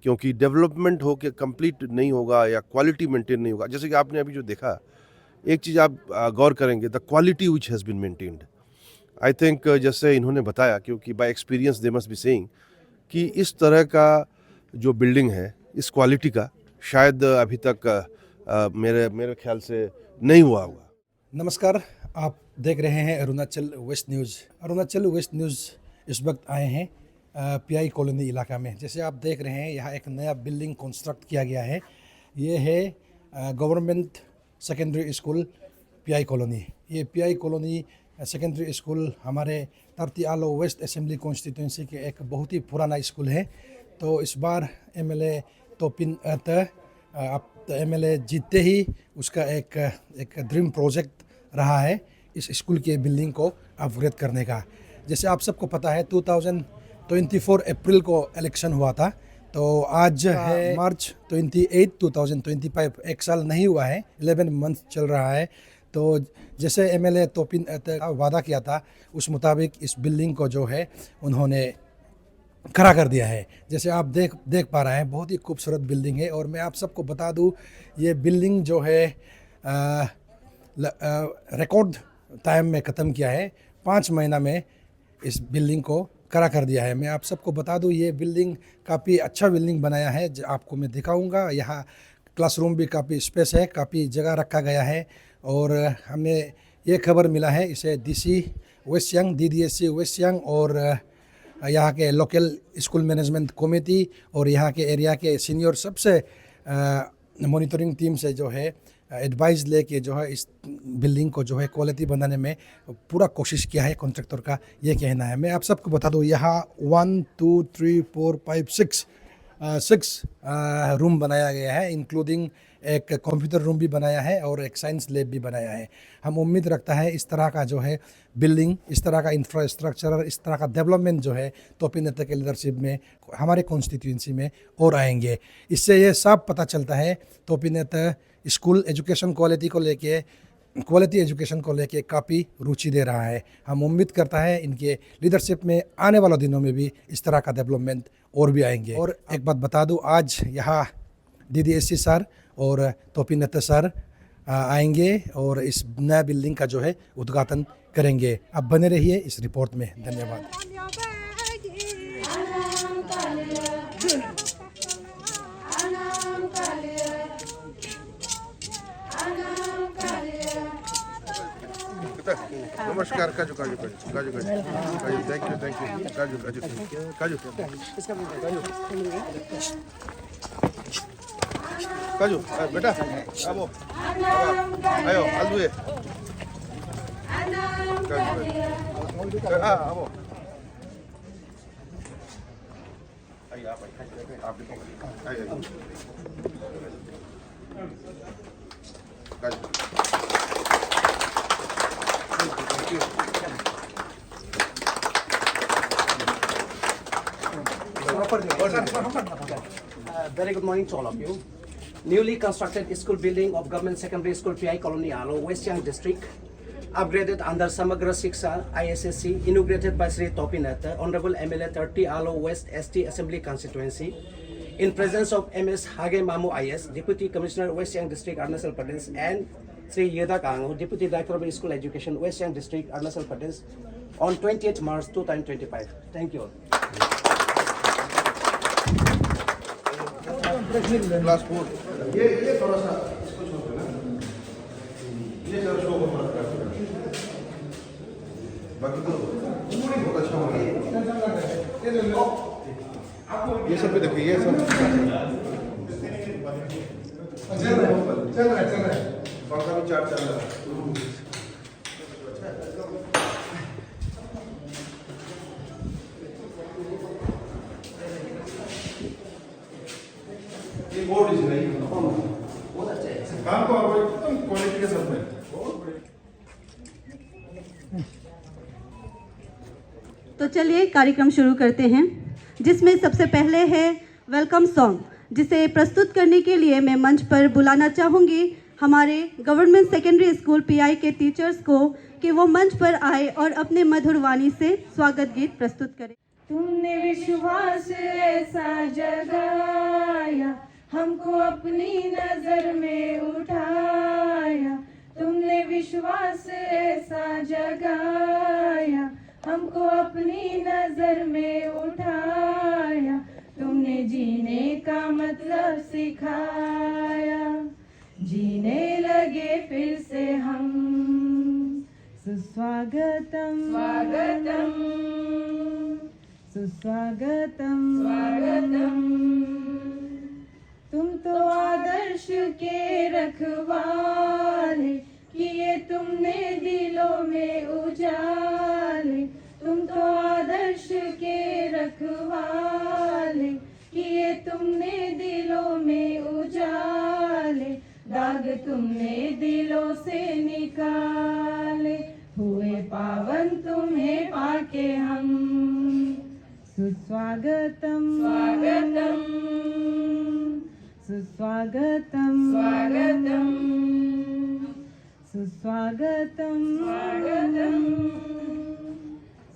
क्योंकि डेवलपमेंट हो के कंप्लीट नहीं होगा या क्वालिटी मेंटेन नहीं होगा। जैसे कि आपने अभी जो देखा, एक चीज़ आप गौर करेंगे, the quality which has been maintained. I think जैसे इन्होंने बताया, क्योंकि by experience they must be saying कि इस तरह का जो बिल्डिंग है, इस क्वालिटी का शायद अभी तक मेरे ख्याल से नहीं हुआ होगा। नमस्कार, आप देख रहे हैं Arunachal West News. Arunachal West News इस वक्त आए हैं पीआई कॉलोनी इलाका में। जैसे आप देख रहे हैं, यहाँ एक नया बिल्डिंग कंस्ट्रक्ट किया गया है। ये है government secondary school pi colony. ये पीआई कॉलोनी सेकेंडरी स्कूल हमारे तर्ती आलो वेस्ट असेंबली कॉन्स्टिट्यूंसी के एक बहुत ही पुराना स्कूल है। तो इस बार एमएलए तोपिन अब एमएलए जीतते ही उसका एक ड्रीम प्रोजेक्ट रहा है इस स्कूल के बिल्डिंग को अपग्रेड करने का। जैसे आप सबको पता है, 2024 अप्रैल को इलेक्शन हुआ था। तो आज है मार्च 28, 2025। एक साल नहीं हुआ है, 11 मंथ चल रहा है। तो जैसे एमएलए तोपिन का वादा किया था, उस मुताबिक इस बिल्डिंग को जो है उन्होंने खड़ा कर दिया है। जैसे आप देख पा रहे हैं, बहुत ही खूबसूरत बिल्डिंग है। और मैं आप सबको बता दूं, ये बिल्डिंग जो है रिकॉर्ड टाइम में ख़त्म किया है। 5 महीना में इस बिल्डिंग को खड़ा कर दिया है। मैं आप सबको बता दूं, ये बिल्डिंग काफ़ी अच्छा बिल्डिंग बनाया है। आपको मैं दिखाऊंगा। यहाँ क्लासरूम भी काफ़ी स्पेस है, काफ़ी जगह रखा गया है। और हमें ये खबर मिला है, इसे DC West Siang, DDSC West Siang और यहाँ के लोकल स्कूल मैनेजमेंट कमेटी और यहाँ के एरिया के सीनियर सबसे मॉनिटरिंग टीम से जो है एडवाइस लेके जो है इस बिल्डिंग को जो है क्वालिटी बनाने में पूरा कोशिश किया है कॉन्ट्रैक्टर का, ये कहना है। मैं आप सबको बता दूँ, यहाँ 1 2 3 4 5 6 रूम बनाया गया है, इंक्लूडिंग एक कंप्यूटर रूम भी बनाया है और एक साइंस लैब भी बनाया है। हम उम्मीद रखता है इस तरह का जो है बिल्डिंग, इस तरह का इंफ्रास्ट्रक्चर, इस तरह का डेवलपमेंट जो है तोपिन नेता के लीडरशिप में हमारे कॉन्स्टिट्यूंसी में और आएंगे। इससे ये सब पता चलता है तोपिन नेता स्कूल एजुकेशन क्वालिटी एजुकेशन को लेके काफ़ी रुचि दे रहा है। हम उम्मीद करता है इनके लीडरशिप में आने वाले दिनों में भी इस तरह का डेवलपमेंट और भी आएंगे। और एक बात बता दूं, आज यहाँ डीडीएससी सर और तोपिन नेता सर आएंगे और इस नया बिल्डिंग का जो है उद्घाटन करेंगे। आप बने रहिए इस रिपोर्ट में। धन्यवाद। नमस्कार। काजू काजू काजू काजू काजू थैंक यू काजू काजू काजू काजू बेटा आओ आयो अलुए काजू आओ आइए आप आइए काजू Very good morning to all of you. Newly constructed school building of Government Secondary School PI Colony Alo, West Siang District, upgraded under Samagra Shiksha ISSC, inaugurated by Sri Topinata, Honorable MLA 30 Alo West ST Assembly Constituency, in presence of MS Hage Mamu IS, Deputy Commissioner West Siang District, Arunachal Pradesh, and Sri Yeda Kango, Deputy Director of School Education, West Siang District, Arunachal Pradesh, on 28th March 2025. Thank you all. Class 4 ये थोड़ा सा इसको छोड़ देना, ये जरा show को मत कर देना, बाकी तो पूरी बहुत अच्छा हो रहा है। ये सब भी देखिए, ये सब चल रहा है पंखा भी चार चल रहा है। बोर्ड इज नहीं बहुत अच्छा है काम तो और एकदम क्वालिटी के साथ में। तो चलिए कार्यक्रम शुरू करते हैं, जिसमें सबसे पहले है वेलकम सॉन्ग, जिसे प्रस्तुत करने के लिए मैं मंच पर बुलाना चाहूँगी हमारे गवर्नमेंट सेकेंडरी स्कूल पीआई के टीचर्स को कि वो मंच पर आए और अपने मधुर वाणी से स्वागत गीत प्रस्तुत करें। तुमने विश्वास ऐसा जगा हमको अपनी नजर में उठाया, तुमने विश्वास ऐसा जगाया, हमको अपनी नजर में उठाया, तुमने जीने का मतलब सिखाया, जीने लगे फिर से हम। सुस्वागतम स्वागतम, सुस्वागतम स्वागतम, तुम तो आदर्श के रखवाले, किए तुमने दिलों में उजाले, तुम तो आदर्श के रखवाले, किए तुमने दिलों में उजाले, दाग तुमने दिलों से निकाले, हुए पावन तुम्हें पाके हम। सुस्वागतम स्वागतम, सुस्वागतम स्वागतम, सुस्वागतम स्वागतम,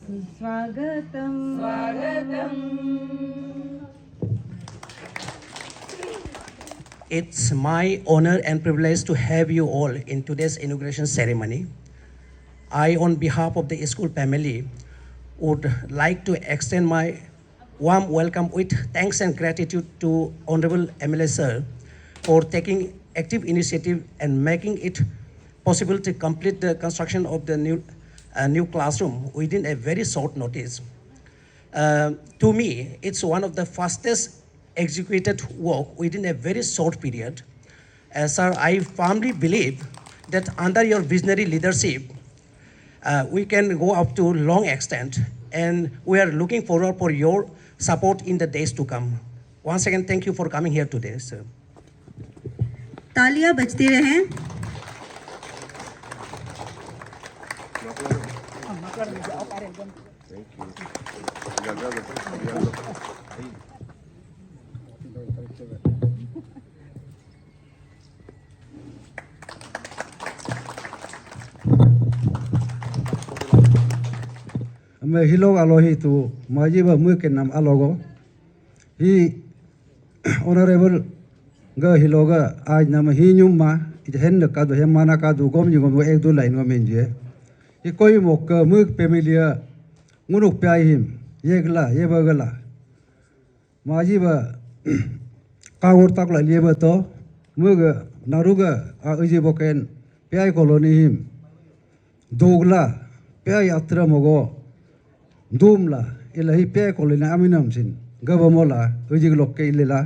सुस्वागतम स्वागतम। It's my honor and privilege to have you all in today's inauguration ceremony. I, on behalf of the school family, would like to extend my warm welcome with thanks and gratitude to Honorable MLA Sir for taking active initiative and making it possible to complete the construction of the new classroom within a very short notice. To me, it's one of the fastest executed work within a very short period. Sir, I firmly believe that under your visionary leadership, we can go up to long extent, and we are looking forward for your support in the days to come. Once again, thank you for coming here today, sir. तालियां बजती रहें। मैं हिलोग आलोही तो माजी बा मुझ के नाम आलोगो ही ऑनरेबल ग हिलोग आज नाम ही न्यूम मा इधर का दो है माना का दो गोम जुगोम वो एक दो लाइन में मिंजे ये कोई मौका मुझ पेमिलिया मुनुक प्याई हिम ये गला ये बगला माजी बा कागोर तक ला लिए बतो मुझ नारुगा अजी बोकेन प्याई कॉलोनी हिम दोगला प्याई यात्रा मगो दूमला इलाही पे कॉलेज आमिनम सिन गबमोला उजिग लोके इलेला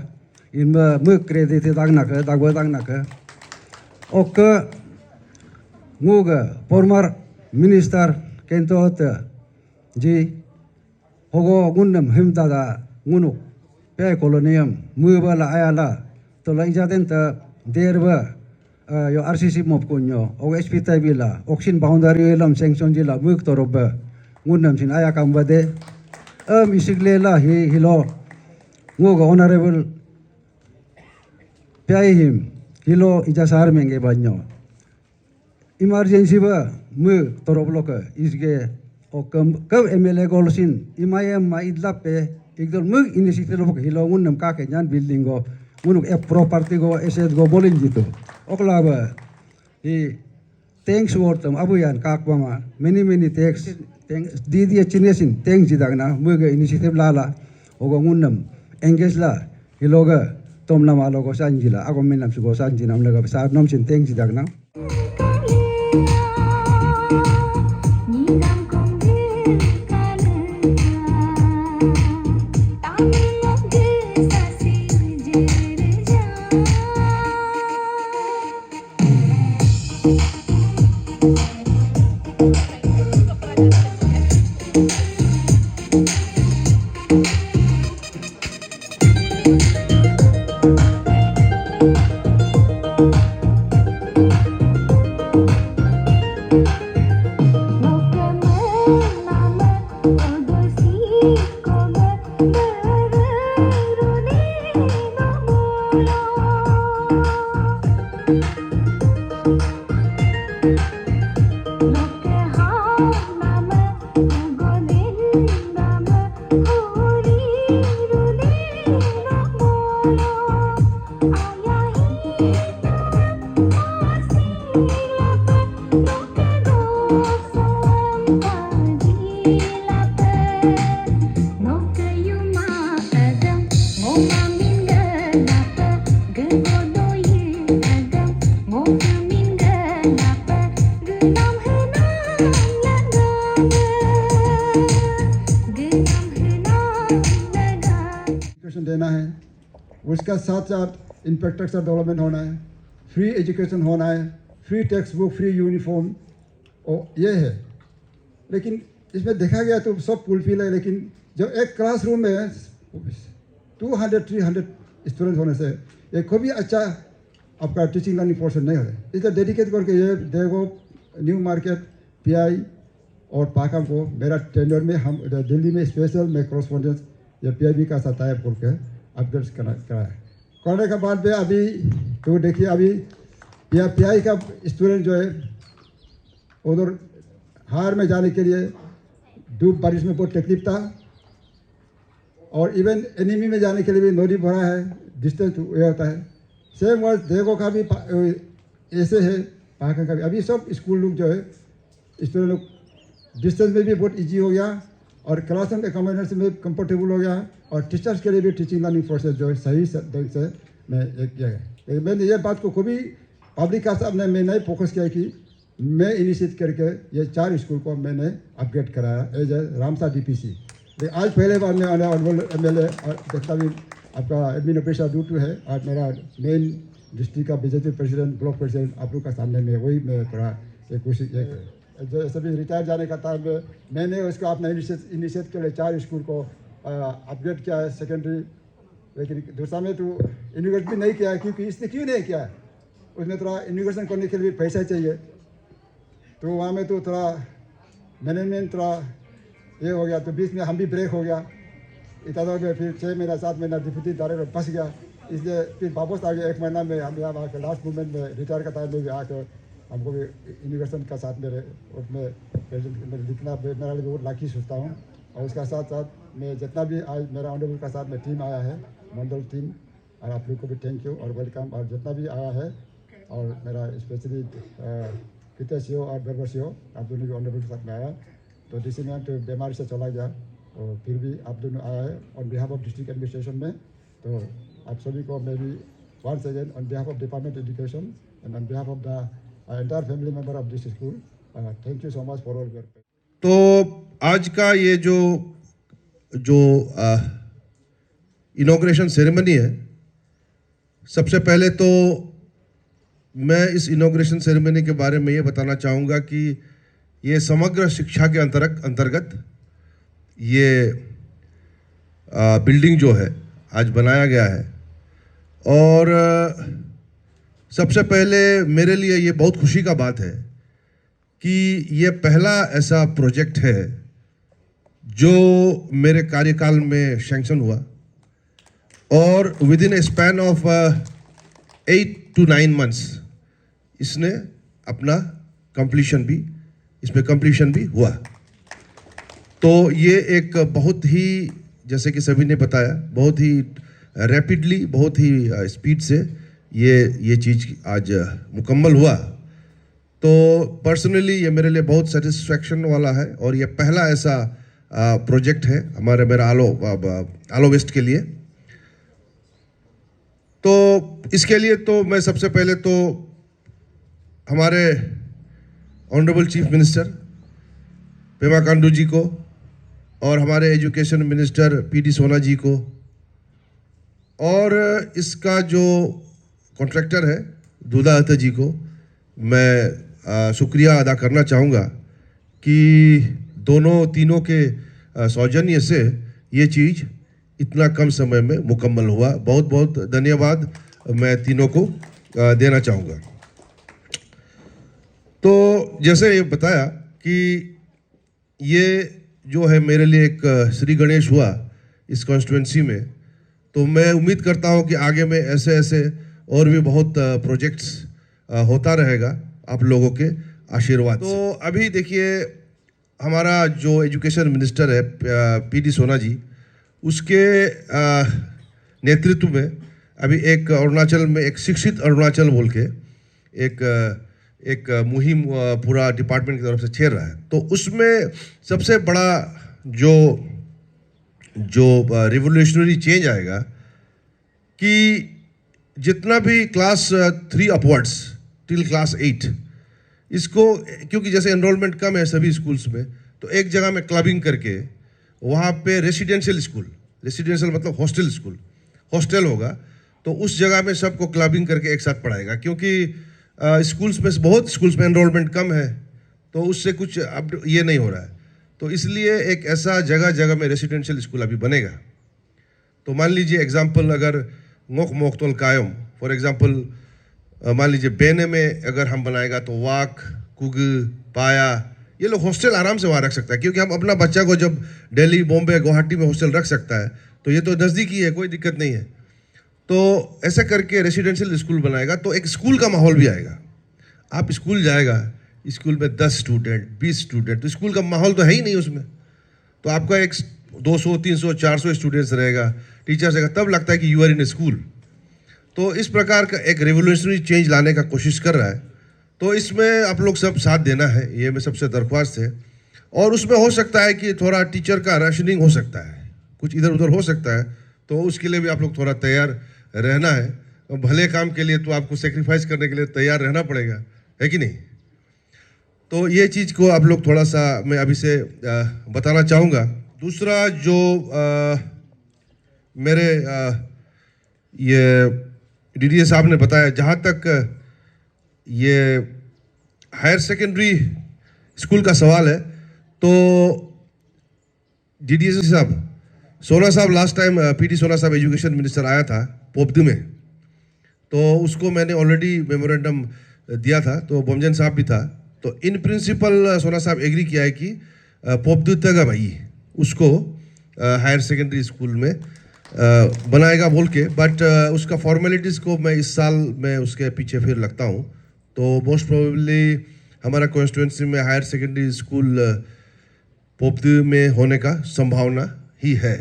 इनबा मु क्रेडिट दागनाक दागबो दागनाक ओक मुग फॉर्मर मिनिस्टर केंटोत जी होगो गुन्नम हिमदादा गुनु पे कॉलोनियम मुबला आयाला तो लाइजादेन त देरबा यो आरसीसी मपकुन्यो ओ एसपी ताइबिला ऑक्सिन बाउंडरी एलम सेंक्शन जिला मुग तोरब गुन्नम सिन आया काम बदे इसिगलेला हिलो मुग ऑनरेबल प्याई हिम हिलो इजासार मेंगे बान्यो इमरजेंसी बा मु तोरबलोक इसगे ओ कब एमएलए गोलसिन इमायम मा इदलापे एकदल मु इनिशिएटिव लोक हिलो गुन्नम का के जान building go मुनुक a property go asset go Boolean जितो ओकलाबा हि थैंक्स वर्तम अबुयान काकबामा मेनी थैंक्स दीदी चिनेसिन थैंक्स जिदागना मुगे इनिशिएटिव लाला ओगो गुन्नम एंगेज ला हिलोगा तोमना मालोगो सांजिला आगो मेनाम सुगो सांजिनाम लगा सा नमसिन थैंक्स जिदागना उसका साथ साथ इंफ्रास्ट्रक्चर डेवलपमेंट होना है, फ्री एजुकेशन होना है, free text book, free uniform, और ये है। लेकिन इसमें देखा गया तो सब फुलफिल है, लेकिन जो एक क्लासरूम में 200-300 स्टूडेंट होने से एक कोई भी अच्छा आपका टीचिंग लर्निंग पोर्शन नहीं होता। इसलिए डेडिकेट करके ये देखो न्यू मार्केट, पीआई और पाकम को मेरा टेंडर में हम दिल्ली में स्पेशल में कॉरेस्पॉन्डेंस या पीआईबी का साथ टाइप करके अपडेट कराया। करने के बाद में अभी तो देखिए अभी यह पीआई का स्टूडेंट जो है उधर हार में जाने के लिए धूप बारिश में बहुत तकलीफ था, और इवन एनिमी में जाने के लिए भी नदी भरा है, डिस्टेंस ये होता है। सेम वर्ड देखो का भी ऐसे है, पाकम का भी। अभी सब स्कूल लोग जो है स्टूडेंट लोग डिस्टेंस में भी बहुत इजी हो गया, और क्लासरूम एकोमोडेशन में कंफर्टेबल हो गया, और टीचर्स के लिए भी टीचिंग लर्निंग प्रोसेस जो है सही ढंग से मैं एक किया है। मैंने ये बात को कभी पब्लिक का सामने मैं नहीं फोकस किया कि मैं इनिशिएट करके ये 4 स्कूल को मैंने अपग्रेड कराया एज ए रामसा डीपीसी। लेकिन आज पहले बार में ऑनरेबल एमएलए और जितना भी आपका एडमिन ऑफिसर ड्यूटी है, और मेरा मेन डिस्ट्रिक्ट का बीजेपी प्रेसिडेंट, ब्लॉक प्रेसिडेंट आप लोग का सामने में वही मैं थोड़ा कोशिश जो सभी रिटायर जाने का टाइम में मैंने उसका अपना इनिशिएट के लिए 4 स्कूल को अपग्रेड किया है सेकेंडरी। लेकिन दूसरा में तो इन्यूग्रेट भी नहीं किया है, क्योंकि इसने क्यों नहीं किया है, उसमें थोड़ा इन्यूग्रेशन करने के लिए पैसा चाहिए, तो वहाँ में तो थोड़ा मैनेजमेंट थोड़ा ये हो गया, तो बीच में हम भी ब्रेक हो गया। इतना में फिर 6 महीना 7 महीना डिप्यूटी डायरेक्टर फंस गया, इसलिए फिर वापस आ गया। 1 महीना में हम यहाँ आकर लास्ट मोमेंट में रिटायर का टाइम में भी आकर हमको भी इन्यूग्रेशन का साथ मेरे उसमें प्रेजेंट लिखना मेरा लिए बहुत लाखी सोचता हूँ। और उसका साथ साथ मैं जितना भी आज मेरा ऑनरेबल का साथ में टीम आया है, मंडल टीम, और आप लोग को भी थैंक यू और वेलकम, और जितना भी आया है, और मेरा स्पेशली कितने सी और बेरबर सी आप दोनों भी ऑनरेबल के साथ में आया, तो डीसी मैम तो बीमारी से चला गया, और फिर भी आप दोनों आया है on behalf of district administration में। तो आप सभी को मैं भी once again on behalf of department education and on behalf of the entire family member of this school, thank you so much for all your. तो आज का ये जो इनॉग्रेशन सेरेमनी है, सबसे पहले तो मैं इस इनॉग्रेशन सेरेमनी के बारे में ये बताना चाहूँगा कि ये समग्र शिक्षा के अंतर्गत ये बिल्डिंग जो है आज बनाया गया है। और सबसे पहले मेरे लिए ये बहुत खुशी का बात है कि ये पहला ऐसा प्रोजेक्ट है जो मेरे कार्यकाल में सैंक्शन हुआ, और with in A span of 8 to 9 months इसने अपना कंप्लीशन भी हुआ। तो ये एक बहुत ही, जैसे कि सभी ने बताया, बहुत ही रैपिडली, बहुत ही स्पीड से ये चीज़ आज मुकम्मल हुआ। तो पर्सनली ये मेरे लिए बहुत सेटिस्फैक्शन वाला है, और ये पहला ऐसा प्रोजेक्ट है मेरा आलो वेस्ट के लिए। तो इसके लिए तो मैं सबसे पहले तो हमारे honourable chief minister Pema Khandu ji को, और हमारे एजुकेशन मिनिस्टर पीडी सोना जी को, और इसका जो कॉन्ट्रैक्टर है दूधा हत्ता जी को मैं शुक्रिया अदा करना चाहूँगा कि तीनों के सौजन्य से ये चीज़ इतना कम समय में मुकम्मल हुआ। बहुत बहुत धन्यवाद मैं तीनों को देना चाहूँगा। तो जैसे ये बताया कि ये जो है मेरे लिए एक श्री गणेश हुआ इस कॉन्स्टिट्यूंसी में, तो मैं उम्मीद करता हूँ कि आगे में ऐसे और भी बहुत प्रोजेक्ट्स होता रहेगा आप लोगों के आशीर्वाद। तो अभी देखिए हमारा जो एजुकेशन मिनिस्टर है पीडी सोना जी, उसके नेतृत्व में अभी एक अरुणाचल में एक शिक्षित अरुणाचल बोल के एक मुहिम पूरा डिपार्टमेंट की तरफ से चल रहा है। तो उसमें सबसे बड़ा जो रिवोल्यूशनरी चेंज आएगा कि जितना भी क्लास 3 अपवर्ड्स टिल क्लास 8 इसको, क्योंकि जैसे एनरोलमेंट कम है सभी स्कूल्स में, तो एक जगह में क्लबिंग करके वहाँ पे रेसिडेंशियल मतलब हॉस्टल स्कूल हॉस्टल होगा, तो उस जगह में सबको क्लबिंग करके एक साथ पढ़ाएगा, क्योंकि स्कूल्स में बहुत स्कूल्स में एनरोलमेंट कम है, तो उससे कुछ अब ये नहीं हो रहा है। तो इसलिए एक ऐसा जगह जगह में रेसिडेंशियल स्कूल अभी बनेगा। तो मान लीजिए एग्जाम्पल, अगर मोक मोकतोल कायम फॉर एग्जाम्पल मान लीजिए बेने में अगर हम बनाएगा तो वाक, कुग, पाया, ये लोग हॉस्टल आराम से वहाँ रख सकता है, क्योंकि हम अपना बच्चा को जब दिल्ली, बॉम्बे, गुवाहाटी में हॉस्टल रख सकता है, तो ये तो नज़दीकी है, कोई दिक्कत नहीं है। तो ऐसा करके रेसिडेंशियल स्कूल बनाएगा तो एक स्कूल का माहौल भी आएगा। आप स्कूल जाएगा, स्कूल में 10 स्टूडेंट, 20 स्टूडेंट, तो स्कूल का माहौल तो है ही नहीं उसमें। तो आपका एक 200, 300, 400 स्टूडेंट्स रहेगा, टीचर्स रहेगा, तब लगता है कि you are in a school. तो इस प्रकार का एक रेवोल्यूशनरी चेंज लाने का कोशिश कर रहा है। तो इसमें आप लोग सब साथ देना है, ये मैं सबसे दरख्वास्त है। और उसमें हो सकता है कि थोड़ा टीचर का राशनिंग हो सकता है, कुछ इधर उधर हो सकता है, तो उसके लिए भी आप लोग थोड़ा तैयार रहना है। भले काम के लिए तो आपको सेक्रीफाइस करने के लिए तैयार रहना पड़ेगा, है कि नहीं? तो ये चीज़ को आप लोग थोड़ा सा मैं अभी से बताना चाहूँगा। दूसरा जो मेरे ये डीडीए साहब ने बताया, जहाँ तक ये हायर सेकेंडरी स्कूल का सवाल है, तो डीडीए साहब, सोना साहब लास्ट टाइम पीटी सोना साहब एजुकेशन मिनिस्टर आया था पोपदू में, तो उसको मैंने ऑलरेडी मेमोरेंडम दिया था, तो बोमजन साहब भी था। तो इन प्रिंसिपल सोना साहब एग्री किया है कि पोपदू तक भाई उसको हायर सेकेंडरी स्कूल में बनाएगा बोल के, बट उसका फॉर्मेलिटीज़ को मैं इस साल में उसके पीछे फिर लगता हूँ। तो मोस्ट प्रोबेबली हमारा कॉन्स्टिट्यूंसी में हायर सेकेंडरी स्कूल पोपदू में होने का संभावना ही है।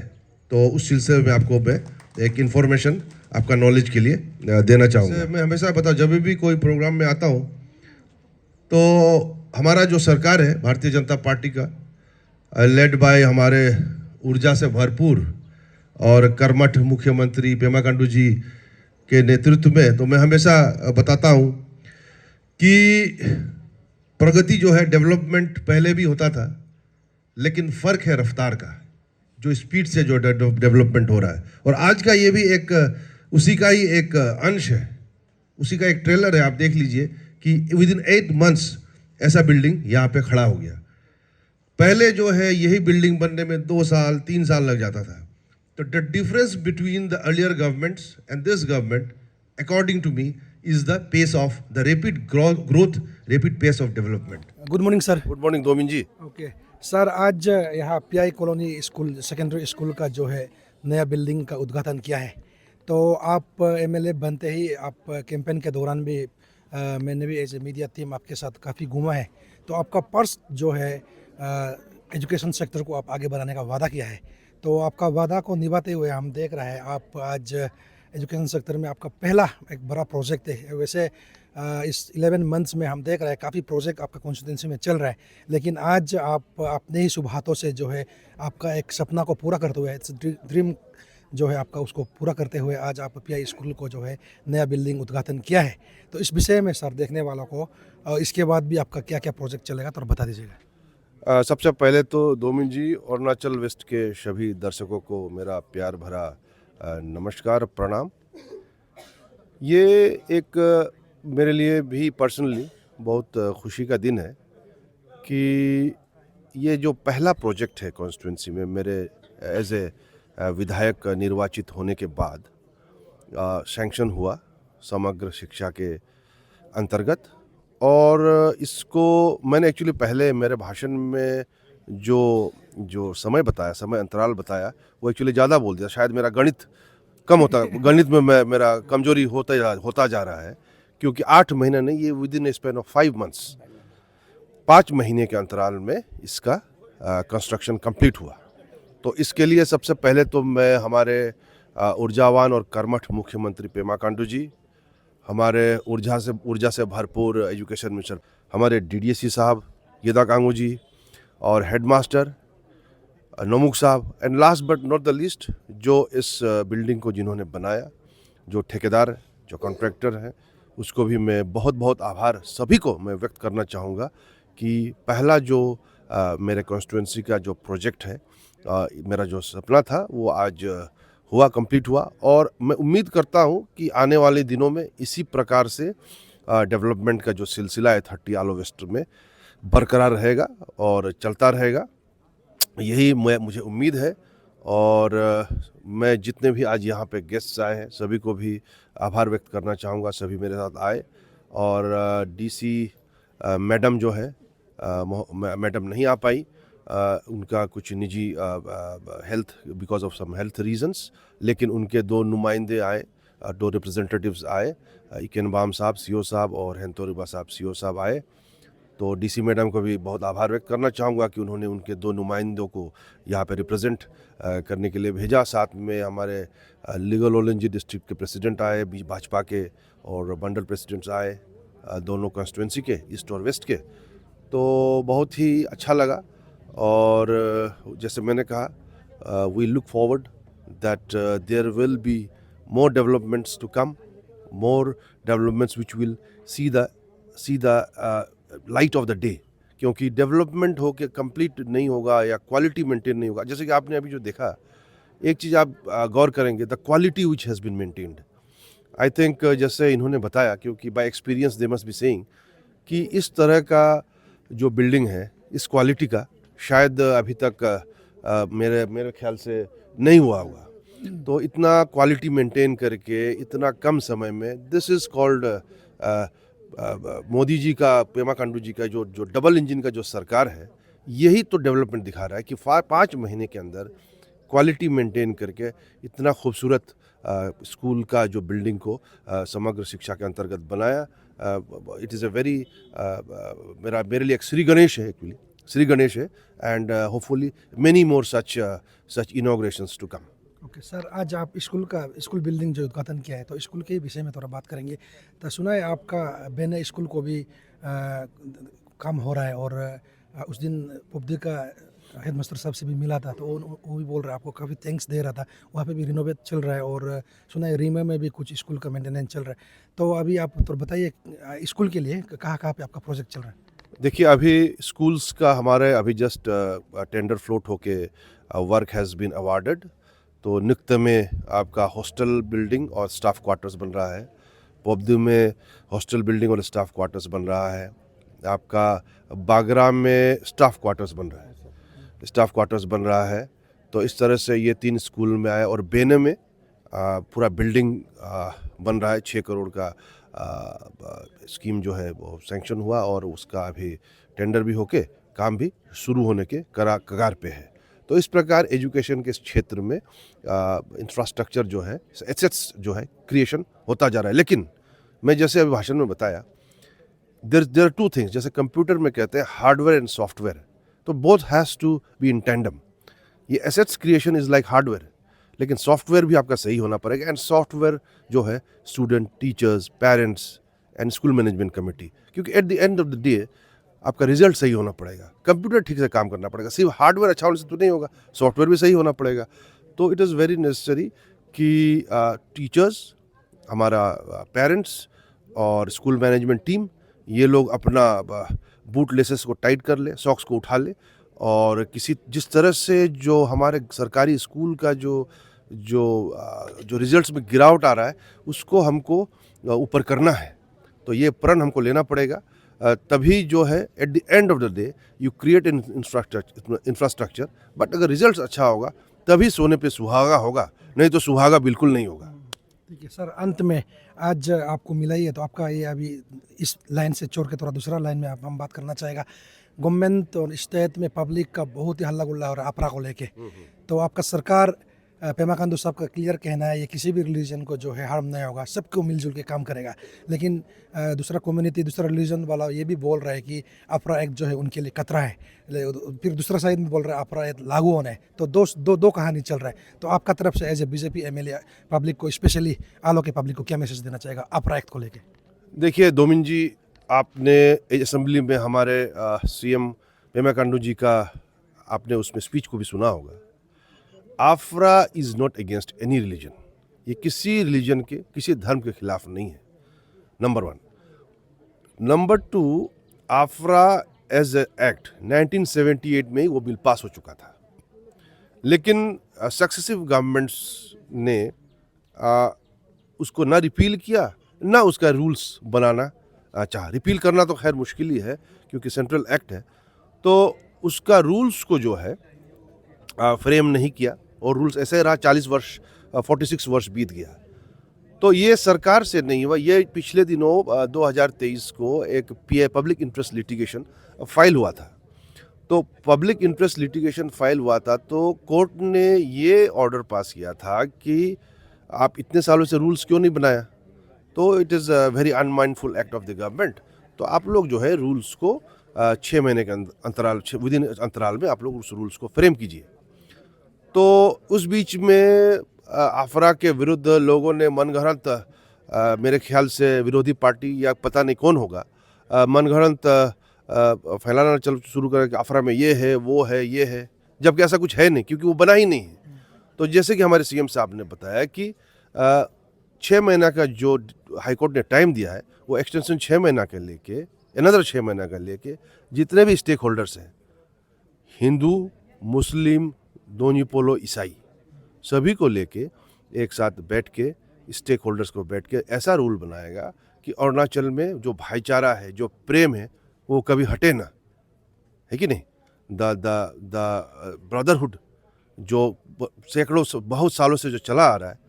तो उस सिलसिले में आपको मैं एक इन्फॉर्मेशन आपका नॉलेज के लिए देना चाहूँगा। मैं हमेशा बताऊँ, जब भी कोई प्रोग्राम में आता हूँ तो हमारा जो सरकार है भारतीय जनता पार्टी का, लेड बाय हमारे ऊर्जा से भरपूर और कर्मठ मुख्यमंत्री पेमा खांडू जी के नेतृत्व में, तो मैं हमेशा बताता हूँ कि प्रगति जो है, डेवलपमेंट पहले भी होता था, लेकिन फ़र्क है रफ्तार का, जो स्पीड से जो डेवलपमेंट हो रहा है। और आज का ये भी एक उसी का ही एक अंश है, उसी का एक ट्रेलर है। आप देख लीजिए कि विद इन 8 months ऐसा बिल्डिंग यहाँ पे खड़ा हो गया। पहले जो है यही बिल्डिंग बनने में 2 साल 3 साल लग जाता था। तो the difference between the earlier governments and this government according to me is the pace of the rapid growth, rapid pace of development. Good morning sir. Good morning Domin ji. Okay sir, आज यहाँ PI colony school, secondary school का जो है नया building का उद्घाटन किया है। तो आप एमएलए बनते ही आप कैंपेन के दौरान भी मैंने भी एज ए मीडिया टीम आपके साथ काफ़ी घूमा है। तो आपका पर्स जो है एजुकेशन सेक्टर को आप आगे बढ़ाने का वादा किया है, तो आपका वादा को निभाते हुए हम देख रहे हैं आप आज एजुकेशन सेक्टर में आपका पहला एक बड़ा प्रोजेक्ट है। वैसे इस 11 months में हम देख रहे हैं काफ़ी प्रोजेक्ट आपका कॉन्स्टिट्यूंसी में चल रहा है, लेकिन आज आप अपने ही शुभ हाथों से जो है आपका एक सपना को पूरा करते हुए, ड्रीम जो है आपका उसको पूरा करते हुए आज आप पीआई स्कूल को जो है नया बिल्डिंग उद्घाटन किया है। तो इस विषय में सर देखने वालों को इसके बाद भी आपका क्या क्या प्रोजेक्ट चलेगा तो बता दीजिएगा। सबसे पहले तो दोमिन जी, अरुणाचल वेस्ट के सभी दर्शकों को मेरा प्यार भरा नमस्कार, प्रणाम। ये एक मेरे लिए भी पर्सनली बहुत खुशी का दिन है कि ये जो पहला प्रोजेक्ट है कॉन्स्टिट्यूंसी में मेरे एज ए विधायक निर्वाचित होने के बाद सैंक्शन हुआ समग्र शिक्षा के अंतर्गत। और इसको मैंने एक्चुअली पहले मेरे भाषण में जो समय बताया, समय अंतराल बताया, वो एक्चुअली ज़्यादा बोल दिया। शायद मेरा गणित कम होता, गणित में मेरा कमजोरी होता जा रहा है, क्योंकि 8 महीने नहीं, ये with in span of 5 months, 5 महीने के अंतराल में इसका कंस्ट्रक्शन कंप्लीट हुआ। तो इसके लिए सबसे पहले तो मैं हमारे ऊर्जावान और कर्मठ मुख्यमंत्री पेमा खांडू जी, हमारे ऊर्जा से भरपूर एजुकेशन मिनिस्टर हमारे डीडीएसी साहब येदा कांगू जी, और हेडमास्टर नोमुक साहब, and last but not the least जो इस बिल्डिंग को जिन्होंने बनाया, जो ठेकेदार, जो कॉन्ट्रैक्टर हैं, उसको भी मैं बहुत बहुत आभार सभी को मैं व्यक्त करना चाहूँगा कि पहला जो मेरे कॉन्स्टिट्यूंसी का जो प्रोजेक्ट है, मेरा जो सपना था वो आज हुआ, कंप्लीट हुआ, और मैं उम्मीद करता हूँ कि आने वाले दिनों में इसी प्रकार से डेवलपमेंट का जो सिलसिला है 30 आलो वेस्ट में बरकरार रहेगा और चलता रहेगा, यही मुझे उम्मीद है। और मैं जितने भी आज यहाँ पे गेस्ट्स आए हैं सभी को भी आभार व्यक्त करना चाहूँगा, सभी मेरे साथ आए। और डीसी मैडम जो है मैडम नहीं आ पाई, उनका कुछ निजी health, because of some health reasons, लेकिन उनके 2 नुमाइंदे आए, 2 रिप्रेजेंटेटिव्स आए, इकेनबाम साहब सीओ साहब और हेंतोरिबा साहब सीओ साहब आए। तो डीसी मैडम को भी बहुत आभार व्यक्त करना चाहूँगा कि उन्होंने उनके 2 नुमाइंदों को यहाँ पे रिप्रेजेंट करने के लिए भेजा। साथ में हमारे लीगल ओलेंजी डिस्ट्रिक्ट के प्रेसिडेंट आए, भाजपा के, और बंडल प्रेसिडेंट्स आए, दोनों कॉन्स्टिट्यूंसी के, ईस्ट और वेस्ट के। तो बहुत ही अच्छा लगा। और जैसे मैंने कहा, we look forward that there will be more developments to come, more developments which will see the light of the day, क्योंकि डेवलपमेंट हो के कंप्लीट नहीं होगा या क्वालिटी मेंटेन नहीं होगा। जैसे कि आपने अभी जो देखा, एक चीज़ आप गौर करेंगे, the quality which has been maintained. I think जैसे इन्होंने बताया, क्योंकि by experience they must be saying कि इस तरह का जो बिल्डिंग है, इस क्वालिटी का शायद अभी तक मेरे ख्याल से नहीं हुआ होगा। तो इतना क्वालिटी मेंटेन करके इतना कम समय में, this is called Modi ji का, पेमा खांडू जी का जो डबल इंजन का जो सरकार है, यही तो डेवलपमेंट दिखा रहा है कि 5 महीने के अंदर क्वालिटी मेंटेन करके इतना खूबसूरत स्कूल का जो बिल्डिंग को समग्र शिक्षा के अंतर्गत बनाया। इट इज़ अ वेरी, मेरे लिए एक श्री गणेश है, एक्चुअली श्री गणेश है, and hopefully many more such inaugurations to come. Okay sir, आज आप स्कूल बिल्डिंग जो उद्घाटन किया है, तो स्कूल के विषय में थोड़ा बात करेंगे। तो सुना है आपका बेने स्कूल को भी काम हो रहा है, और उस दिन पुबदी का हेडमास्टर साहब से भी मिला था, तो वो भी बोल रहा है, आपको काफ़ी थैंक्स दे रहा था। वहाँ पे भी रिनोवेट चल रहा है, और सुना है रीमा में भी कुछ स्कूल का मेंटेनेंस चल रहा है। तो अभी आप तो बताइए, स्कूल के लिए कहाँ पे आपका प्रोजेक्ट चल रहा है? देखिए, अभी स्कूल्स का हमारे अभी जस्ट टेंडर फ्लोट होके वर्क हैज़ बीन अवार्डेड। तो निक्त में आपका हॉस्टल बिल्डिंग और स्टाफ क्वार्टर्स बन रहा है, पोबदू में हॉस्टल बिल्डिंग और स्टाफ क्वार्टर्स बन रहा है, आपका बागरा में स्टाफ क्वार्टर्स बन रहा है। तो इस तरह से ये 3 स्कूल में आए, और बेने में पूरा बिल्डिंग बन रहा है। 6 करोड़ का स्कीम जो है वो सैंक्शन हुआ, और उसका अभी टेंडर भी होके काम भी शुरू होने के कगार पे है। तो इस प्रकार एजुकेशन के क्षेत्र में इंफ्रास्ट्रक्चर जो है, एसेट्स जो है, क्रिएशन होता जा रहा है। लेकिन मैं जैसे अभी भाषण में बताया, देयर आर 2 थिंग्स, जैसे कंप्यूटर में कहते हैं हार्डवेयर एंड सॉफ्टवेयर, तो both has to be in tandem. ये assets creation is like hardware, लेकिन सॉफ्टवेयर भी आपका सही होना पड़ेगा। एंड सॉफ्टवेयर जो है student, teachers, parents and school management committee, क्योंकि at the end of the day आपका रिजल्ट सही होना पड़ेगा, कंप्यूटर ठीक से काम करना पड़ेगा, सिर्फ हार्डवेयर अच्छा होने से तो नहीं होगा, सॉफ्टवेयर भी सही होना पड़ेगा। तो इट इज़ वेरी नेसेसरी कि टीचर्स, हमारा पेरेंट्स और स्कूल मैनेजमेंट टीम, ये लोग अपना बूट लेसेस को टाइट कर ले, सॉक्स को उठा ले, और जिस तरह से जो हमारे सरकारी स्कूल का जो रिजल्ट्स में गिरावट आ रहा है, उसको हमको ऊपर करना है। तो ये प्रण हमको लेना पड़ेगा, तभी जो है eight the end of the day you create infrastructure. But अगर रिजल्ट्स अच्छा होगा तभी सोने पे सुहागा होगा, नहीं तो सुहागा बिल्कुल नहीं होगा। ठीक है सर, अंत में आज आपको मिला ही है, तो आपका ये अभी इस लाइन से छोड़ के थोड़ा दूसरा लाइन में हम बात करना चाहेगा। गवर्नमेंट और स्टेट में पब्लिक का बहुत ही हल्ला गुल्ला हो रहा है अपरा को लेके। तो आपका सरकार, पेमा खांडू साहब का क्लियर कहना है, ये किसी भी रिलीजन को जो है हार्म नहीं होगा, सबको मिलजुल के काम करेगा। लेकिन दूसरा कम्युनिटी, दूसरा रिलीजन वाला ये भी बोल रहा है कि अपरा एक्ट जो है उनके लिए खतरा है। फिर दूसरा साइड में बोल रहा है अपरा एक्ट लागू होना है। तो दो कहानी चल रहा है। तो आपका तरफ से as a BJP MLA public को, स्पेशली आलो के पब्लिक को क्या मैसेज देना चाहेगा अपरा एक्ट को लेके? देखिए दोमिन जी, आपने असेंबली में हमारे सीएम पेमा खांडू जी का आपने उसमें स्पीच को भी सुना होगा। AFRA is not against any religion, ये किसी रिलीजन के, किसी धर्म के खिलाफ नहीं है, number 1। Number 2, AFRA as a act 1978 में ही वो बिल पास हो चुका था। लेकिन सक्सेसिव गवर्नमेंट्स ने उसको ना रिपील किया, ना उसका रूल्स बनाना चाहा। रिपील करना तो खैर मुश्किल ही है क्योंकि सेंट्रल एक्ट है, तो उसका रूल्स को जो है फ्रेम नहीं किया और रूल्स ऐसे रहा 40 वर्ष 46 वर्ष बीत गया। तो ये सरकार से नहीं हुआ, ये पिछले दिनों 2023 को एक पब्लिक इंटरेस्ट लिटिगेशन फाइल हुआ था। तो पब्लिक इंटरेस्ट लिटिगेशन फाइल हुआ था तो कोर्ट ने ये ऑर्डर पास किया था कि आप इतने सालों से रूल्स क्यों नहीं बनाया, तो it is a very unmindful act of the government. तो आप लोग जो है रूल्स को 6 महीने के विदिन अंतराल में आप लोग उस रूल्स को फ्रेम कीजिए। तो उस बीच में आफरा के विरुद्ध लोगों ने मनगढ़ंत मेरे ख्याल से विरोधी पार्टी या पता नहीं कौन होगा मनगढ़ंत फैलाना चल शुरू करें कि आफरा में ये है वो है ये है, जबकि ऐसा कुछ है नहीं क्योंकि वो बना ही नहीं है। तो जैसे कि हमारे सीएम साहब ने बताया कि 6 महीना का जो हाईकोर्ट ने टाइम दिया है वो एक्सटेंशन 6 महीना के लेके अनदर 6 महीना का लेके जितने भी स्टेक होल्डर्स हैं, हिंदू मुस्लिम दोनी पोलो ईसाई, सभी को लेके एक साथ बैठ के स्टेक होल्डर्स को बैठ के ऐसा रूल बनाएगा कि अरुणाचल में जो भाईचारा है, जो प्रेम है, वो कभी हटे ना, है कि नहीं। द ब्रदरहुड जो सैकड़ों बहुत सालों से जो चला आ रहा है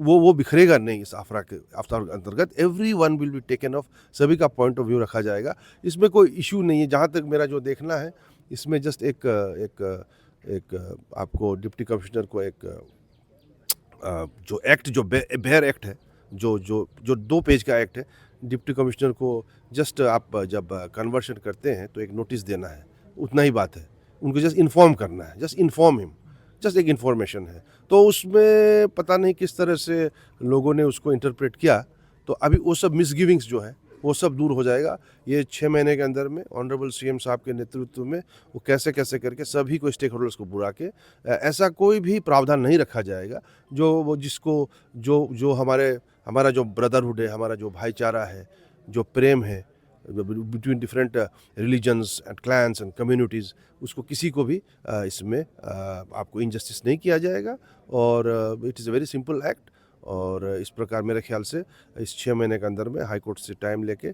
वो बिखरेगा नहीं इस आफरा के अंतर्गत। Every one will be taken of, सभी का पॉइंट ऑफ व्यू रखा जाएगा, इसमें कोई इशू नहीं है। जहाँ तक मेरा जो देखना है इसमें जस्ट एक आपको डिप्टी कमिश्नर को एक जो एक्ट जो बेयर एक्ट है जो 2 पेज का एक्ट है, डिप्टी कमिश्नर को जस्ट आप जब कन्वर्शन करते हैं तो एक नोटिस देना है, उतना ही बात है। उनको जस्ट इन्फॉर्म करना है, जस्ट इन्फॉर्म हिम, जस्ट एक इन्फॉर्मेशन है। तो उसमें पता नहीं किस तरह से लोगों ने उसको इंटरप्रेट किया, तो अभी वो सब मिसगिविंग्स जो है वो सब दूर हो जाएगा। ये 6 महीने के अंदर में ऑनरेबल सीएम साहब के नेतृत्व में वो कैसे कैसे करके सभी को स्टेक होल्डर्स को बुला के ऐसा कोई भी प्रावधान नहीं रखा जाएगा जो वो जिसको जो हमारा जो ब्रदरहुड है, हमारा जो भाईचारा है, जो प्रेम है between different religions and clans and communities, उसको किसी को भी इसमें आपको इनजस्टिस नहीं किया जाएगा। और it is a very simple act, और इस प्रकार मेरे ख्याल से इस 6 महीने के अंदर में हाई कोर्ट से टाइम लेके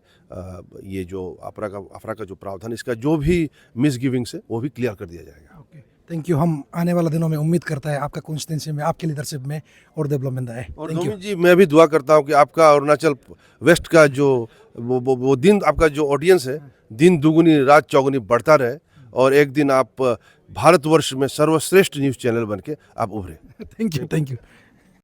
ये जो अफरा का जो प्रावधान, इसका जो भी मिसगिविंग्स है वो भी क्लियर कर दिया जाएगा। Okay, thank you. हम आने वाले दिनों में उम्मीद करता है आपका कॉन्स्टिट्यूंसी में, आपकी लीडरशिप में और डेवलपमेंट आए। और थैंक यू। नोमी जी, मैं भी दुआ करता हूँ कि आपका अरुणाचल वेस्ट का जो वो दिन, आपका जो ऑडियंस है, दिन दुगुनी रात चौगुनी बढ़ता रहे और एक दिन आप भारतवर्ष में सर्वश्रेष्ठ न्यूज़ चैनल बन के आप उभरे। Thank you.